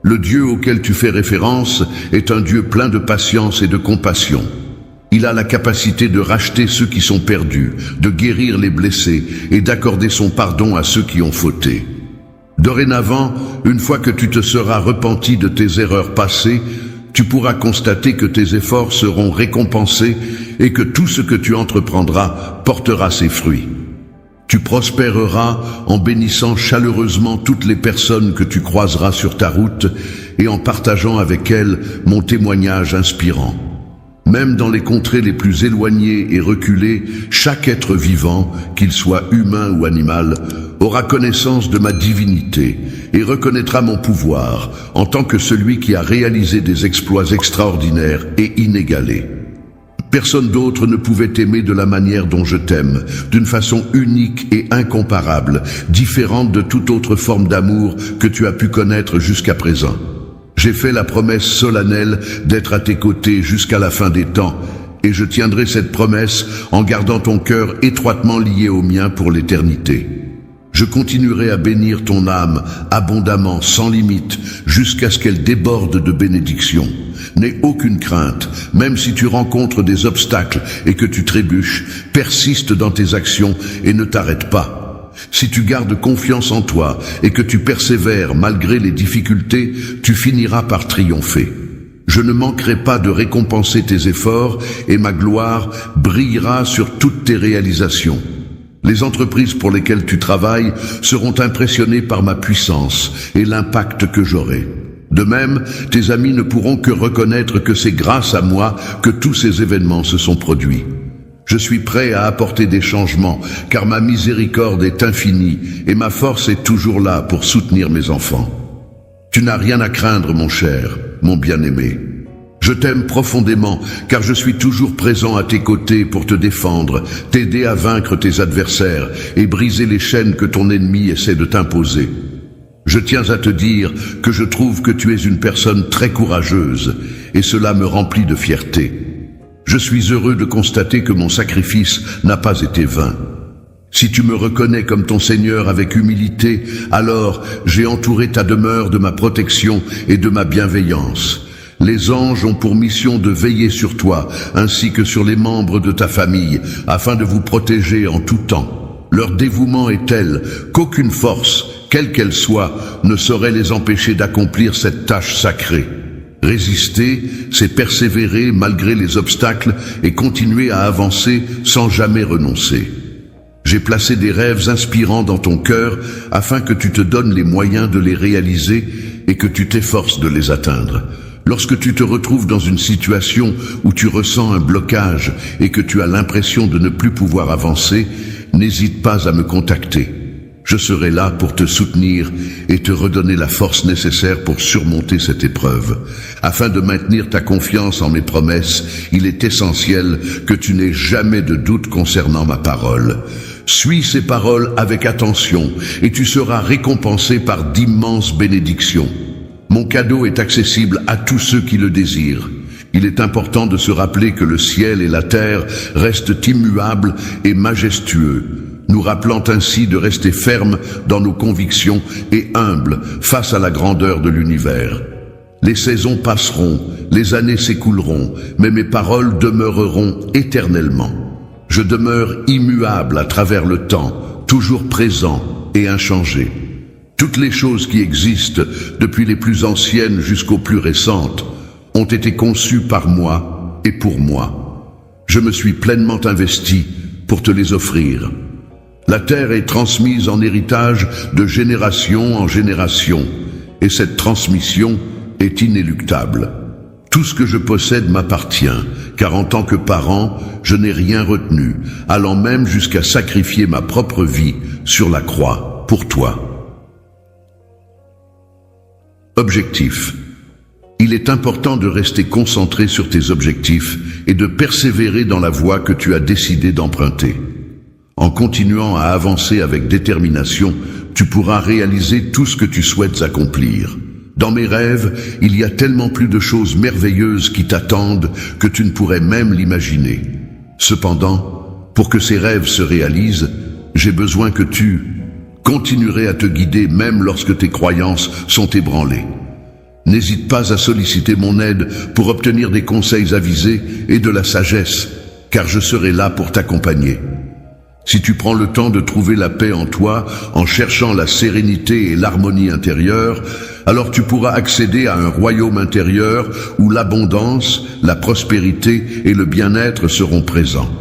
Le Dieu auquel tu fais référence est un Dieu plein de patience et de compassion. Il a la capacité de racheter ceux qui sont perdus, de guérir les blessés et d'accorder son pardon à ceux qui ont fauté. Dorénavant, une fois que tu te seras repenti de tes erreurs passées, tu pourras constater que tes efforts seront récompensés et que tout ce que tu entreprendras portera ses fruits. Tu prospéreras en bénissant chaleureusement toutes les personnes que tu croiseras sur ta route et en partageant avec elles mon témoignage inspirant. Même dans les contrées les plus éloignées et reculées, chaque être vivant, qu'il soit humain ou animal, aura connaissance de ma divinité et reconnaîtra mon pouvoir en tant que celui qui a réalisé des exploits extraordinaires et inégalés. Personne d'autre ne pouvait t'aimer de la manière dont je t'aime, d'une façon unique et incomparable, différente de toute autre forme d'amour que tu as pu connaître jusqu'à présent. J'ai fait la promesse solennelle d'être à tes côtés jusqu'à la fin des temps, et je tiendrai cette promesse en gardant ton cœur étroitement lié au mien pour l'éternité. Je continuerai à bénir ton âme abondamment, sans limite, jusqu'à ce qu'elle déborde de bénédictions. N'aie aucune crainte, même si tu rencontres des obstacles et que tu trébuches, persiste dans tes actions et ne t'arrête pas. Si tu gardes confiance en toi et que tu persévères malgré les difficultés, tu finiras par triompher. Je ne manquerai pas de récompenser tes efforts et ma gloire brillera sur toutes tes réalisations. Les entreprises pour lesquelles tu travailles seront impressionnées par ma puissance et l'impact que j'aurai. De même, tes amis ne pourront que reconnaître que c'est grâce à moi que tous ces événements se sont produits. Je suis prêt à apporter des changements, car ma miséricorde est infinie et ma force est toujours là pour soutenir mes enfants. Tu n'as rien à craindre, mon cher, mon bien-aimé. Je t'aime profondément, car je suis toujours présent à tes côtés pour te défendre, t'aider à vaincre tes adversaires et briser les chaînes que ton ennemi essaie de t'imposer. Je tiens à te dire que je trouve que tu es une personne très courageuse, et cela me remplit de fierté. Je suis heureux de constater que mon sacrifice n'a pas été vain. Si tu me reconnais comme ton Seigneur avec humilité, alors j'ai entouré ta demeure de ma protection et de ma bienveillance. Les anges ont pour mission de veiller sur toi, ainsi que sur les membres de ta famille, afin de vous protéger en tout temps. Leur dévouement est tel qu'aucune force, quelle qu'elle soit, ne saurait les empêcher d'accomplir cette tâche sacrée. Résister, c'est persévérer malgré les obstacles et continuer à avancer sans jamais renoncer. J'ai placé des rêves inspirants dans ton cœur afin que tu te donnes les moyens de les réaliser et que tu t'efforces de les atteindre. Lorsque tu te retrouves dans une situation où tu ressens un blocage et que tu as l'impression de ne plus pouvoir avancer, n'hésite pas à me contacter. Je serai là pour te soutenir et te redonner la force nécessaire pour surmonter cette épreuve. Afin de maintenir ta confiance en mes promesses, il est essentiel que tu n'aies jamais de doute concernant ma parole. Suis ces paroles avec attention et tu seras récompensé par d'immenses bénédictions. Mon cadeau est accessible à tous ceux qui le désirent. Il est important de se rappeler que le ciel et la terre restent immuables et majestueux, nous rappelant ainsi de rester fermes dans nos convictions et humbles face à la grandeur de l'univers. Les saisons passeront, les années s'écouleront, mais mes paroles demeureront éternellement. Je demeure immuable à travers le temps, toujours présent et inchangé. Toutes les choses qui existent, depuis les plus anciennes jusqu'aux plus récentes, ont été conçues par moi et pour moi. Je me suis pleinement investi pour te les offrir. La terre est transmise en héritage de génération en génération, et cette transmission est inéluctable. Tout ce que je possède m'appartient, car en tant que parent, je n'ai rien retenu, allant même jusqu'à sacrifier ma propre vie sur la croix pour toi. Objectif. Il est important de rester concentré sur tes objectifs et de persévérer dans la voie que tu as décidé d'emprunter. En continuant à avancer avec détermination, tu pourras réaliser tout ce que tu souhaites accomplir. Dans mes rêves, il y a tellement plus de choses merveilleuses qui t'attendent que tu ne pourrais même l'imaginer. Cependant, pour que ces rêves se réalisent, j'ai besoin que tu continuerais à te guider même lorsque tes croyances sont ébranlées. N'hésite pas à solliciter mon aide pour obtenir des conseils avisés et de la sagesse, car je serai là pour t'accompagner. Si tu prends le temps de trouver la paix en toi, en cherchant la sérénité et l'harmonie intérieure, alors tu pourras accéder à un royaume intérieur où l'abondance, la prospérité et le bien-être seront présents.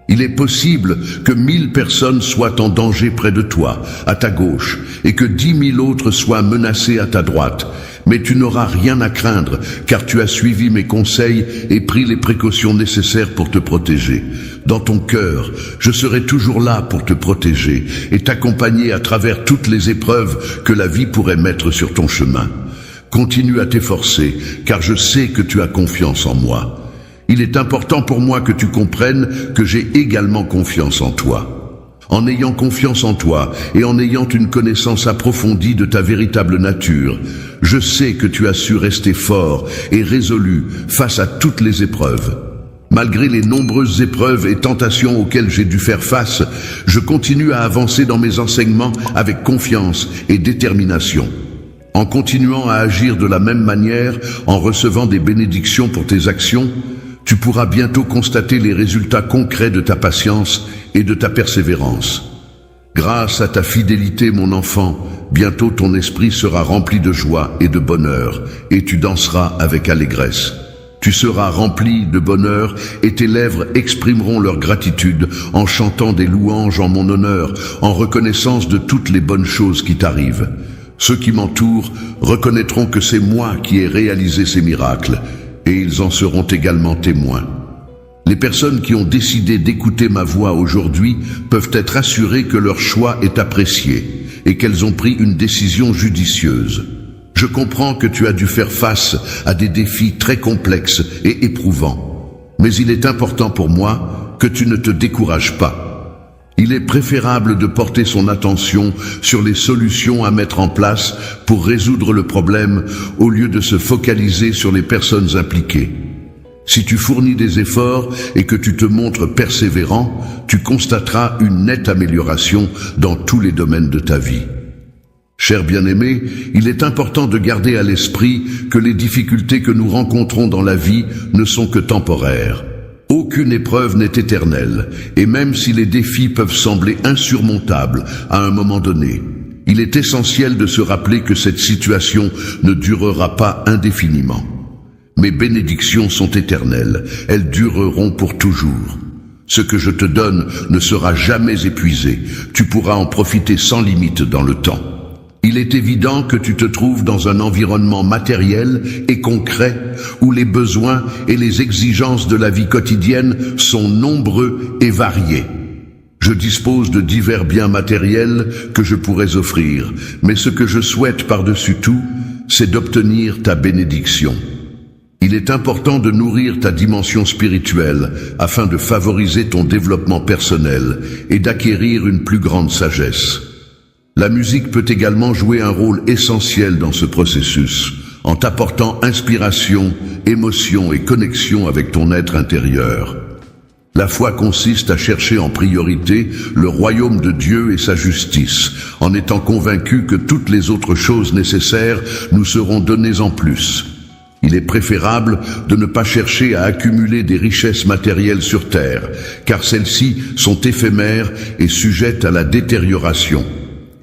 Il est possible que 1000 personnes soient en danger près de toi, à ta gauche, et que 10 000 autres soient menacés à ta droite. Mais tu n'auras rien à craindre, car tu as suivi mes conseils et pris les précautions nécessaires pour te protéger. Dans ton cœur, je serai toujours là pour te protéger et t'accompagner à travers toutes les épreuves que la vie pourrait mettre sur ton chemin. Continue à t'efforcer, car je sais que tu as confiance en moi. Il est important pour moi que tu comprennes que j'ai également confiance en toi. En ayant confiance en toi et en ayant une connaissance approfondie de ta véritable nature, je sais que tu as su rester fort et résolu face à toutes les épreuves. Malgré les nombreuses épreuves et tentations auxquelles j'ai dû faire face, je continue à avancer dans mes enseignements avec confiance et détermination. En continuant à agir de la même manière, en recevant des bénédictions pour tes actions, tu pourras bientôt constater les résultats concrets de ta patience et de ta persévérance. Grâce à ta fidélité, mon enfant, bientôt ton esprit sera rempli de joie et de bonheur, et tu danseras avec allégresse. Tu seras rempli de bonheur et tes lèvres exprimeront leur gratitude en chantant des louanges en mon honneur, en reconnaissance de toutes les bonnes choses qui t'arrivent. Ceux qui m'entourent reconnaîtront que c'est moi qui ai réalisé ces miracles, et ils en seront également témoins. Les personnes qui ont décidé d'écouter ma voix aujourd'hui peuvent être assurées que leur choix est apprécié et qu'elles ont pris une décision judicieuse. Je comprends que tu as dû faire face à des défis très complexes et éprouvants, mais il est important pour moi que tu ne te décourages pas. Il est préférable de porter son attention sur les solutions à mettre en place pour résoudre le problème au lieu de se focaliser sur les personnes impliquées. Si tu fournis des efforts et que tu te montres persévérant, tu constateras une nette amélioration dans tous les domaines de ta vie. Cher bien-aimé, il est important de garder à l'esprit que les difficultés que nous rencontrons dans la vie ne sont que temporaires. Aucune épreuve n'est éternelle, et même si les défis peuvent sembler insurmontables à un moment donné, il est essentiel de se rappeler que cette situation ne durera pas indéfiniment. Mes bénédictions sont éternelles, elles dureront pour toujours. Ce que je te donne ne sera jamais épuisé, tu pourras en profiter sans limite dans le temps. Il est évident que tu te trouves dans un environnement matériel et concret où les besoins et les exigences de la vie quotidienne sont nombreux et variés. Je dispose de divers biens matériels que je pourrais offrir, mais ce que je souhaite par-dessus tout, c'est d'obtenir ta bénédiction. Il est important de nourrir ta dimension spirituelle afin de favoriser ton développement personnel et d'acquérir une plus grande sagesse. La musique peut également jouer un rôle essentiel dans ce processus, en t'apportant inspiration, émotion et connexion avec ton être intérieur. La foi consiste à chercher en priorité le royaume de Dieu et sa justice, en étant convaincu que toutes les autres choses nécessaires nous seront données en plus. Il est préférable de ne pas chercher à accumuler des richesses matérielles sur terre, car celles-ci sont éphémères et sujettes à la détérioration.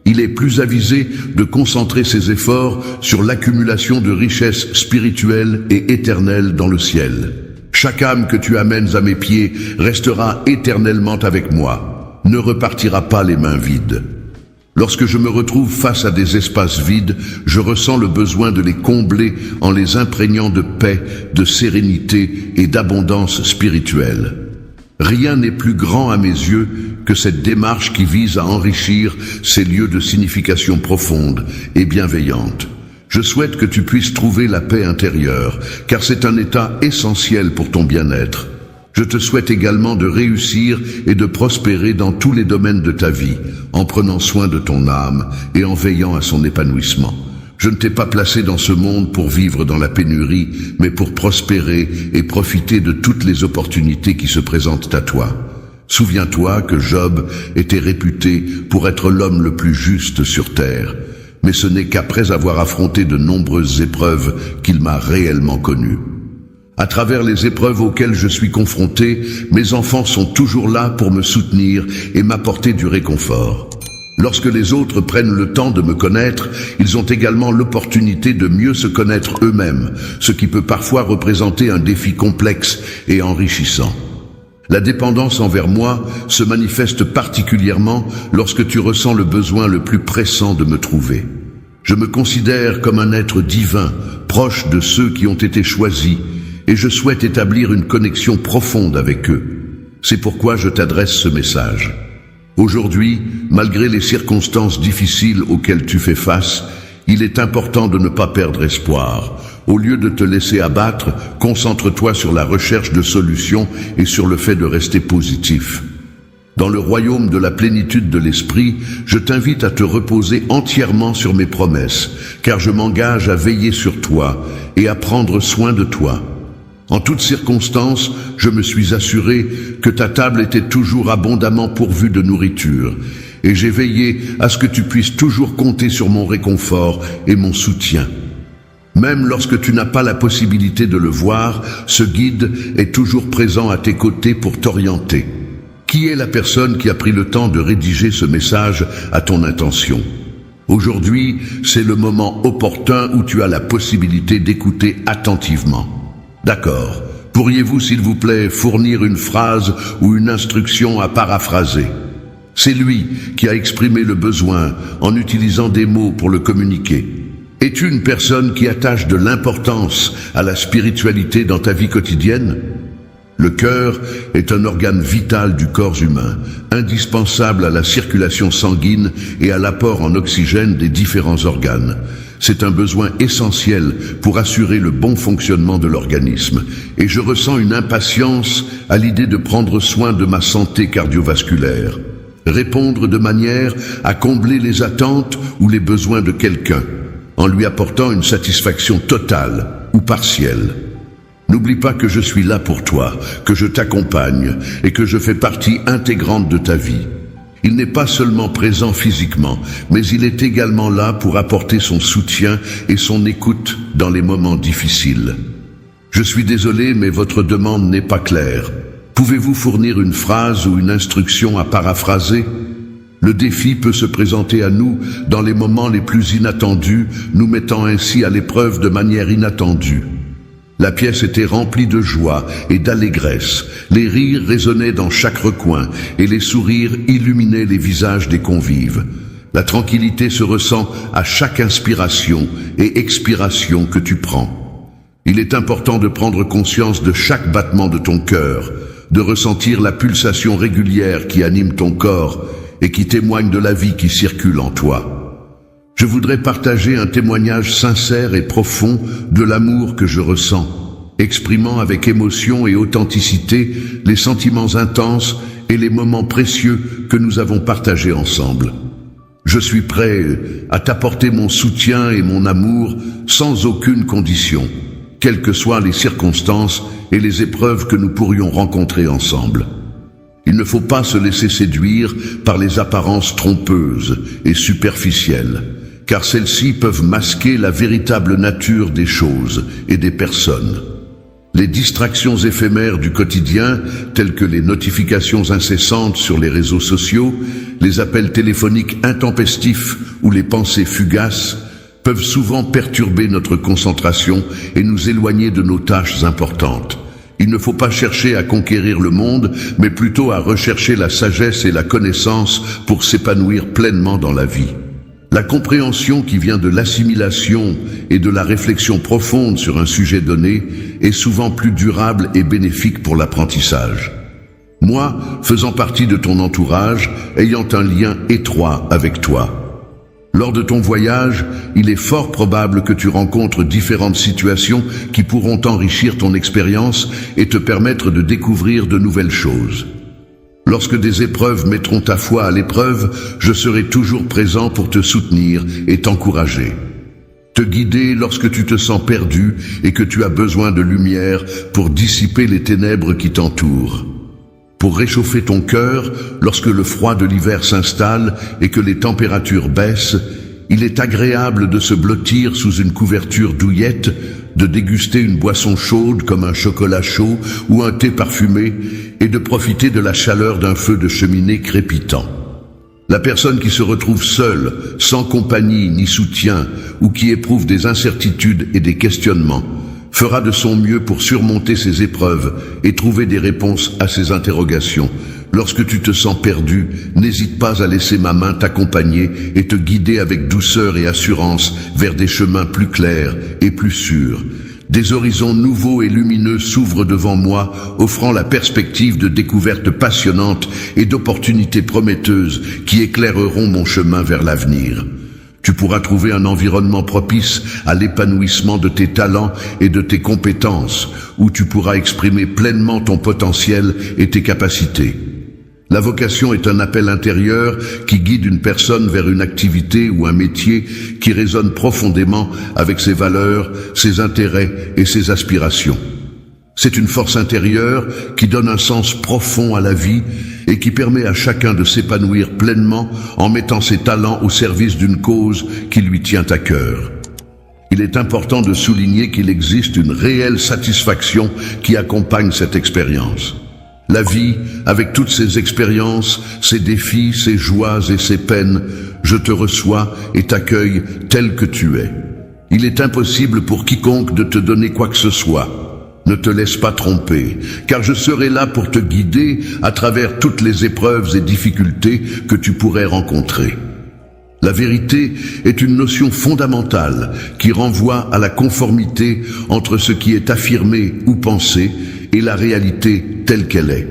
Il est plus avisé de concentrer ses efforts sur l'accumulation de richesses spirituelles et éternelles dans le ciel. Chaque âme que tu amènes à mes pieds restera éternellement avec moi, ne repartira pas les mains vides. Lorsque je me retrouve face à des espaces vides, je ressens le besoin de les combler en les imprégnant de paix, de sérénité et d'abondance spirituelle. Rien n'est plus grand à mes yeux que cette démarche qui vise à enrichir ces lieux de signification profonde et bienveillante. Je souhaite que tu puisses trouver la paix intérieure, car c'est un état essentiel pour ton bien-être. Je te souhaite également de réussir et de prospérer dans tous les domaines de ta vie, en prenant soin de ton âme et en veillant à son épanouissement. Je ne t'ai pas placé dans ce monde pour vivre dans la pénurie, mais pour prospérer et profiter de toutes les opportunités qui se présentent à toi. Souviens-toi que Job était réputé pour être l'homme le plus juste sur terre, mais ce n'est qu'après avoir affronté de nombreuses épreuves qu'il m'a réellement connu. À travers les épreuves auxquelles je suis confronté, mes enfants sont toujours là pour me soutenir et m'apporter du réconfort. Lorsque les autres prennent le temps de me connaître, ils ont également l'opportunité de mieux se connaître eux-mêmes, ce qui peut parfois représenter un défi complexe et enrichissant. La dépendance envers moi se manifeste particulièrement lorsque tu ressens le besoin le plus pressant de me trouver. Je me considère comme un être divin, proche de ceux qui ont été choisis, et je souhaite établir une connexion profonde avec eux. C'est pourquoi je t'adresse ce message. Aujourd'hui, malgré les circonstances difficiles auxquelles tu fais face, il est important de ne pas perdre espoir. Au lieu de te laisser abattre, concentre-toi sur la recherche de solutions et sur le fait de rester positif. Dans le royaume de la plénitude de l'esprit, je t'invite à te reposer entièrement sur mes promesses, car je m'engage à veiller sur toi et à prendre soin de toi. En toutes circonstances, je me suis assuré que ta table était toujours abondamment pourvue de nourriture, et j'ai veillé à ce que tu puisses toujours compter sur mon réconfort et mon soutien. Même lorsque tu n'as pas la possibilité de le voir, ce guide est toujours présent à tes côtés pour t'orienter. Qui est la personne qui a pris le temps de rédiger ce message à ton intention? Aujourd'hui, c'est le moment opportun où tu as la possibilité d'écouter attentivement. D'accord. Pourriez-vous, s'il vous plaît, fournir une phrase ou une instruction à paraphraser? C'est lui qui a exprimé le besoin en utilisant des mots pour le communiquer. Es-tu une personne qui attache de l'importance à la spiritualité dans ta vie quotidienne? Le cœur est un organe vital du corps humain, indispensable à la circulation sanguine et à l'apport en oxygène des différents organes. C'est un besoin essentiel pour assurer le bon fonctionnement de l'organisme, et je ressens une impatience à l'idée de prendre soin de ma santé cardiovasculaire. Répondre de manière à combler les attentes ou les besoins de quelqu'un, en lui apportant une satisfaction totale ou partielle. N'oublie pas que je suis là pour toi, que je t'accompagne et que je fais partie intégrante de ta vie. Il n'est pas seulement présent physiquement, mais il est également là pour apporter son soutien et son écoute dans les moments difficiles. Je suis désolé, mais votre demande n'est pas claire. Pouvez-vous fournir une phrase ou une instruction à paraphraser? Le défi peut se présenter à nous dans les moments les plus inattendus, nous mettant ainsi à l'épreuve de manière inattendue. La pièce était remplie de joie et d'allégresse, les rires résonnaient dans chaque recoin et les sourires illuminaient les visages des convives. La tranquillité se ressent à chaque inspiration et expiration que tu prends. Il est important de prendre conscience de chaque battement de ton cœur, de ressentir la pulsation régulière qui anime ton corps et qui témoigne de la vie qui circule en toi. Je voudrais partager un témoignage sincère et profond de l'amour que je ressens, exprimant avec émotion et authenticité les sentiments intenses et les moments précieux que nous avons partagés ensemble. Je suis prêt à t'apporter mon soutien et mon amour sans aucune condition, quelles que soient les circonstances et les épreuves que nous pourrions rencontrer ensemble. Il ne faut pas se laisser séduire par les apparences trompeuses et superficielles, car celles-ci peuvent masquer la véritable nature des choses et des personnes. Les distractions éphémères du quotidien, telles que les notifications incessantes sur les réseaux sociaux, les appels téléphoniques intempestifs ou les pensées fugaces, peuvent souvent perturber notre concentration et nous éloigner de nos tâches importantes. Il ne faut pas chercher à conquérir le monde, mais plutôt à rechercher la sagesse et la connaissance pour s'épanouir pleinement dans la vie. La compréhension qui vient de l'assimilation et de la réflexion profonde sur un sujet donné est souvent plus durable et bénéfique pour l'apprentissage. Moi, faisant partie de ton entourage, ayant un lien étroit avec toi. Lors de ton voyage, il est fort probable que tu rencontres différentes situations qui pourront enrichir ton expérience et te permettre de découvrir de nouvelles choses. Lorsque des épreuves mettront ta foi à l'épreuve, je serai toujours présent pour te soutenir et t'encourager. Te guider lorsque tu te sens perdu et que tu as besoin de lumière pour dissiper les ténèbres qui t'entourent. Pour réchauffer ton cœur, lorsque le froid de l'hiver s'installe et que les températures baissent, il est agréable de se blottir sous une couverture douillette, de déguster une boisson chaude comme un chocolat chaud ou un thé parfumé et de profiter de la chaleur d'un feu de cheminée crépitant. La personne qui se retrouve seule, sans compagnie ni soutien, ou qui éprouve des incertitudes et des questionnements, fera de son mieux pour surmonter ces épreuves et trouver des réponses à ces interrogations. Lorsque tu te sens perdu, n'hésite pas à laisser ma main t'accompagner et te guider avec douceur et assurance vers des chemins plus clairs et plus sûrs. Des horizons nouveaux et lumineux s'ouvrent devant moi, offrant la perspective de découvertes passionnantes et d'opportunités prometteuses qui éclaireront mon chemin vers l'avenir. Tu pourras trouver un environnement propice à l'épanouissement de tes talents et de tes compétences, où tu pourras exprimer pleinement ton potentiel et tes capacités. La vocation est un appel intérieur qui guide une personne vers une activité ou un métier qui résonne profondément avec ses valeurs, ses intérêts et ses aspirations. C'est une force intérieure qui donne un sens profond à la vie et qui permet à chacun de s'épanouir pleinement en mettant ses talents au service d'une cause qui lui tient à cœur. Il est important de souligner qu'il existe une réelle satisfaction qui accompagne cette expérience. La vie, avec toutes ses expériences, ses défis, ses joies et ses peines, je te reçois et t'accueille tel que tu es. Il est impossible pour quiconque de te donner quoi que ce soit. Ne te laisse pas tromper, car je serai là pour te guider à travers toutes les épreuves et difficultés que tu pourrais rencontrer. La vérité est une notion fondamentale qui renvoie à la conformité entre ce qui est affirmé ou pensé et la réalité telle qu'elle est.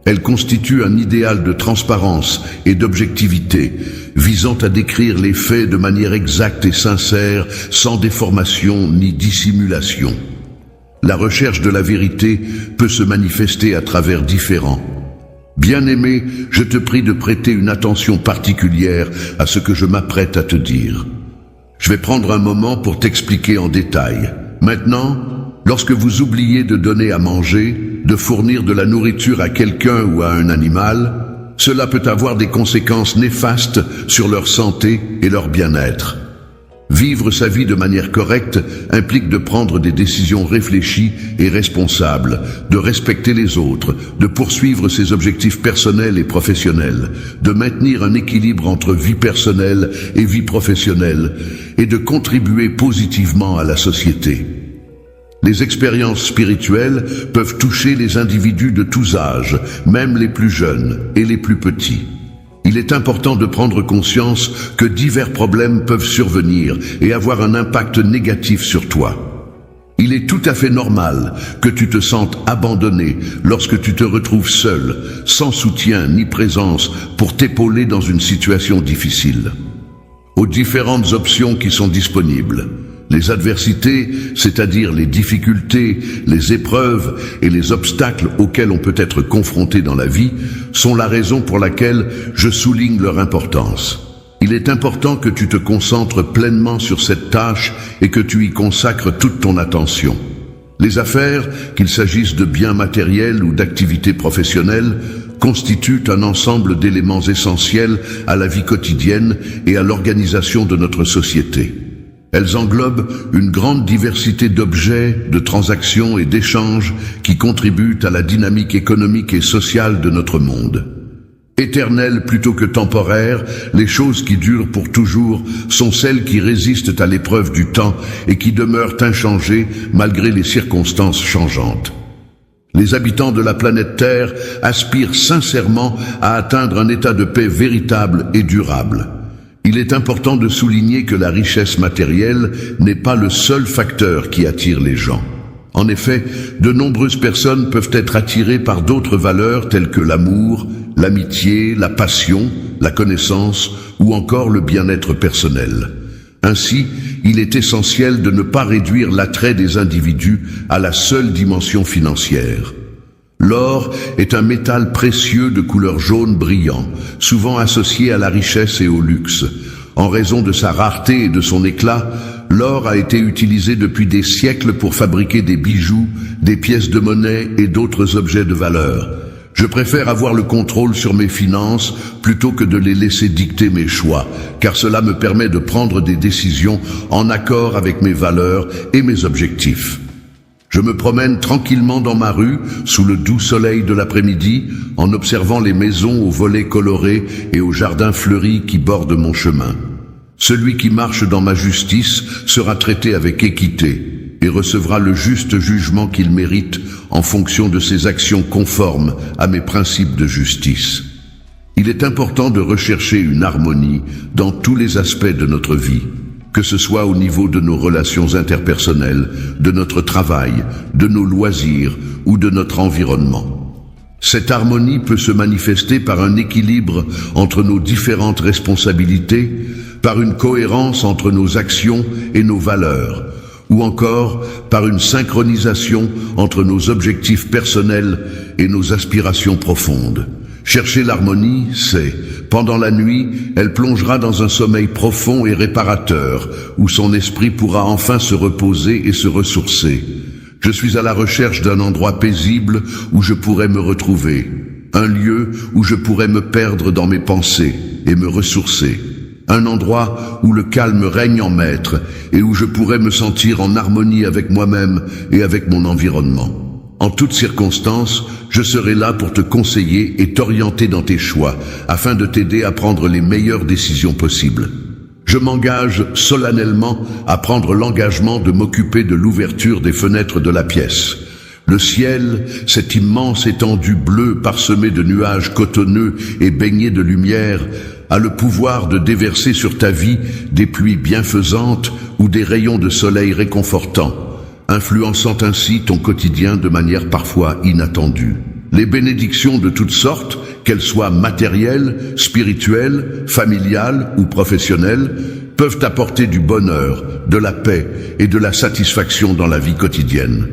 Elle constitue un idéal de transparence et d'objectivité, visant à décrire les faits de manière exacte et sincère, sans déformation ni dissimulation. La recherche de la vérité peut se manifester à travers différents. Bien-aimé, je te prie de prêter une attention particulière à ce que je m'apprête à te dire. Je vais prendre un moment pour t'expliquer en détail. Maintenant, lorsque vous oubliez de donner à manger, de fournir de la nourriture à quelqu'un ou à un animal, cela peut avoir des conséquences néfastes sur leur santé et leur bien-être. Vivre sa vie de manière correcte implique de prendre des décisions réfléchies et responsables, de respecter les autres, de poursuivre ses objectifs personnels et professionnels, de maintenir un équilibre entre vie personnelle et vie professionnelle et de contribuer positivement à la société. Les expériences spirituelles peuvent toucher les individus de tous âges, même les plus jeunes et les plus petits. Il est important de prendre conscience que divers problèmes peuvent survenir et avoir un impact négatif sur toi. Il est tout à fait normal que tu te sentes abandonné lorsque tu te retrouves seul, sans soutien ni présence pour t'épauler dans une situation difficile. Aux différentes options qui sont disponibles, les adversités, c'est-à-dire les difficultés, les épreuves et les obstacles auxquels on peut être confronté dans la vie, sont la raison pour laquelle je souligne leur importance. Il est important que tu te concentres pleinement sur cette tâche et que tu y consacres toute ton attention. Les affaires, qu'il s'agisse de biens matériels ou d'activités professionnelles, constituent un ensemble d'éléments essentiels à la vie quotidienne et à l'organisation de notre société. Elles englobent une grande diversité d'objets, de transactions et d'échanges qui contribuent à la dynamique économique et sociale de notre monde. Éternelles plutôt que temporaires, les choses qui durent pour toujours sont celles qui résistent à l'épreuve du temps et qui demeurent inchangées malgré les circonstances changeantes. Les habitants de la planète Terre aspirent sincèrement à atteindre un état de paix véritable et durable. Il est important de souligner que la richesse matérielle n'est pas le seul facteur qui attire les gens. En effet, de nombreuses personnes peuvent être attirées par d'autres valeurs telles que l'amour, l'amitié, la passion, la connaissance ou encore le bien-être personnel. Ainsi, il est essentiel de ne pas réduire l'attrait des individus à la seule dimension financière. L'or est un métal précieux de couleur jaune brillant, souvent associé à la richesse et au luxe. En raison de sa rareté et de son éclat, l'or a été utilisé depuis des siècles pour fabriquer des bijoux, des pièces de monnaie et d'autres objets de valeur. Je préfère avoir le contrôle sur mes finances plutôt que de les laisser dicter mes choix, car cela me permet de prendre des décisions en accord avec mes valeurs et mes objectifs. Je me promène tranquillement dans ma rue, sous le doux soleil de l'après-midi, en observant les maisons aux volets colorés et aux jardins fleuris qui bordent mon chemin. Celui qui marche dans ma justice sera traité avec équité. et recevra le juste jugement qu'il mérite en fonction de ses actions conformes à mes principes de justice. Il est important de rechercher une harmonie dans tous les aspects de notre vie, que ce soit au niveau de nos relations interpersonnelles, de notre travail, de nos loisirs ou de notre environnement. Cette harmonie peut se manifester par un équilibre entre nos différentes responsabilités, par une cohérence entre nos actions et nos valeurs, ou encore par une synchronisation entre nos objectifs personnels et nos aspirations profondes. Chercher l'harmonie, c'est, pendant la nuit, elle plongera dans un sommeil profond et réparateur, où son esprit pourra enfin se reposer et se ressourcer. Je suis à la recherche d'un endroit paisible où je pourrais me retrouver, un lieu où je pourrais me perdre dans mes pensées et me ressourcer, un endroit où le calme règne en maître et où je pourrais me sentir en harmonie avec moi-même et avec mon environnement. En toutes circonstances, je serai là pour te conseiller et t'orienter dans tes choix, afin de t'aider à prendre les meilleures décisions possibles. Je m'engage solennellement à prendre l'engagement de m'occuper de l'ouverture des fenêtres de la pièce. Le ciel, cette immense étendue bleue parsemée de nuages cotonneux et baignée de lumière, a le pouvoir de déverser sur ta vie des pluies bienfaisantes ou des rayons de soleil réconfortants, influençant ainsi ton quotidien de manière parfois inattendue. Les bénédictions de toutes sortes, qu'elles soient matérielles, spirituelles, familiales ou professionnelles, peuvent apporter du bonheur, de la paix et de la satisfaction dans la vie quotidienne.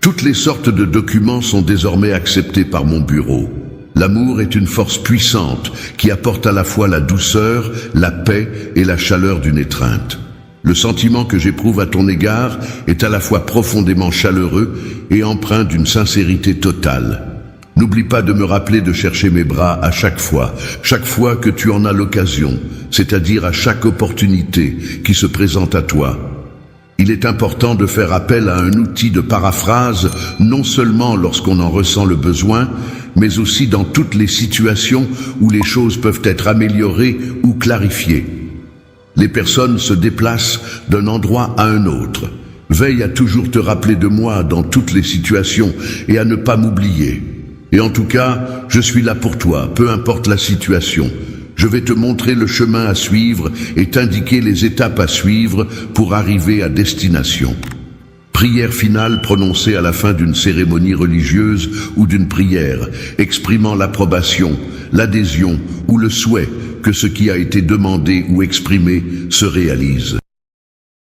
Toutes les sortes de documents sont désormais acceptés par mon bureau. L'amour est une force puissante qui apporte à la fois la douceur, la paix et la chaleur d'une étreinte. Le sentiment que j'éprouve à ton égard est à la fois profondément chaleureux et empreint d'une sincérité totale. N'oublie pas de me rappeler de chercher mes bras à chaque fois que tu en as l'occasion, c'est-à-dire à chaque opportunité qui se présente à toi. Il est important de faire appel à un outil de paraphrase, non seulement lorsqu'on en ressent le besoin, mais aussi dans toutes les situations où les choses peuvent être améliorées ou clarifiées. Les personnes se déplacent d'un endroit à un autre. Veille à toujours te rappeler de moi dans toutes les situations et à ne pas m'oublier. Et en tout cas, je suis là pour toi, peu importe la situation. Je vais te montrer le chemin à suivre et t'indiquer les étapes à suivre pour arriver à destination. Prière finale prononcée à la fin d'une cérémonie religieuse ou d'une prière, exprimant l'approbation, l'adhésion ou le souhait que ce qui a été demandé ou exprimé se réalise.